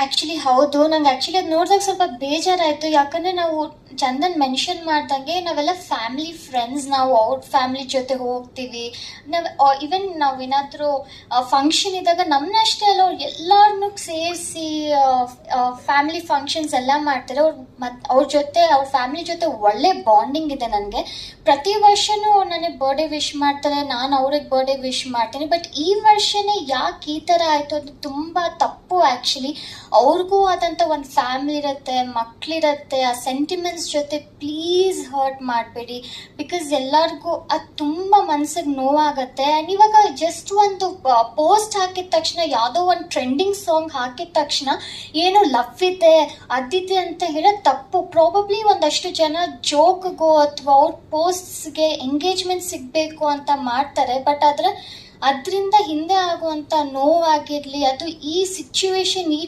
Actually ಹೌದು. ನಂಗೆ actually ಅದು ನೋಡಿದಾಗ ಸ್ವಲ್ಪ ಬೇಜಾರಾಯಿತು. ಯಾಕಂದರೆ ನಾವು ಚಂದನ್ ಮೆನ್ಷನ್ ಮಾಡ್ದಂಗೆ ನಾವೆಲ್ಲ ಫ್ಯಾಮಿಲಿ ಫ್ರೆಂಡ್ಸ್, ನಾವು ಅವ್ರ ಫ್ಯಾಮಿಲಿ ಜೊತೆ ಹೋಗ್ತೀವಿ. ನಾವು ಈವನ್ ನಾವು ಏನಾದರೂ ಫಂಕ್ಷನ್ ಇದ್ದಾಗ ನಮ್ಮನ್ನಷ್ಟೇ ಅಲ್ಲ, ಅವ್ರು ಎಲ್ಲರನ್ನೂ ಸೇರಿಸಿ ಫ್ಯಾಮಿಲಿ ಫಂಕ್ಷನ್ಸ್ ಎಲ್ಲ ಮಾಡ್ತಾರೆ. ಅವ್ರ ಜೊತೆ, ಅವ್ರ ಫ್ಯಾಮಿಲಿ ಜೊತೆ ಒಳ್ಳೆ ಬಾಂಡಿಂಗ್ ಇದೆ ನನಗೆ. ಪ್ರತಿ ವರ್ಷವೂ ಅವ್ರು ನನಗೆ ಬರ್ಡೇ ವಿಶ್ ಮಾಡ್ತಾರೆ, ನಾನು ಅವ್ರಿಗೆ ಬರ್ಡೇ ವಿಶ್ ಮಾಡ್ತೀನಿ. ಬಟ್ ಈ ವರ್ಷನೇ ಯಾಕೆ ಈ ಥರ ಆಯಿತು ಅದು ತುಂಬ ತಪ್ಪು ಆ್ಯಕ್ಚುಲಿ. ಅವ್ರಿಗೂ ಆದಂಥ ಒಂದು ಫ್ಯಾಮಿಲಿ ಇರುತ್ತೆ, ಮಕ್ಕಳಿರುತ್ತೆ. ಆ ಸೆಂಟಿಮೆಂಟ್ಸ್ ಜೊತೆ ಪ್ಲೀಸ್ ಹರ್ಟ್ ಮಾಡಬೇಡಿ. ಬಿಕಾಸ್ ಎಲ್ಲರಿಗೂ ಅದು ತುಂಬ ಮನ್ಸಿಗೆ ನೋವಾಗುತ್ತೆ. ಆ್ಯಂಡ್ ಇವಾಗ ಜಸ್ಟ್ ಒಂದು ಪೋಸ್ಟ್ ಹಾಕಿದ ತಕ್ಷಣ, ಯಾವುದೋ ಒಂದು ಟ್ರೆಂಡಿಂಗ್ ಸಾಂಗ್ ಹಾಕಿದ ತಕ್ಷಣ ಏನು ಲವ್ ಇದೆ ಅದಿದೆ ಅಂತ ಹೇಳೋದು ತಪ್ಪು. ಪ್ರಾಬಬ್ಲಿ ಒಂದಷ್ಟು ಜನ ಜೋಕ್ಗೋ ಅಥವಾ ಅವ್ರ ಪೋಸ್ಟ್ಸ್ಗೆ ಎಂಗೇಜ್ಮೆಂಟ್ ಸಿಗಬೇಕು ಅಂತ ಮಾಡ್ತಾರೆ. ಬಟ್ ಅದರಿಂದ ಹಿಂದೆ ಆಗುವಂಥ ನೋವಾಗಿರಲಿ, ಅದು ಈ ಸಿಚುವೇಶನ್, ಈ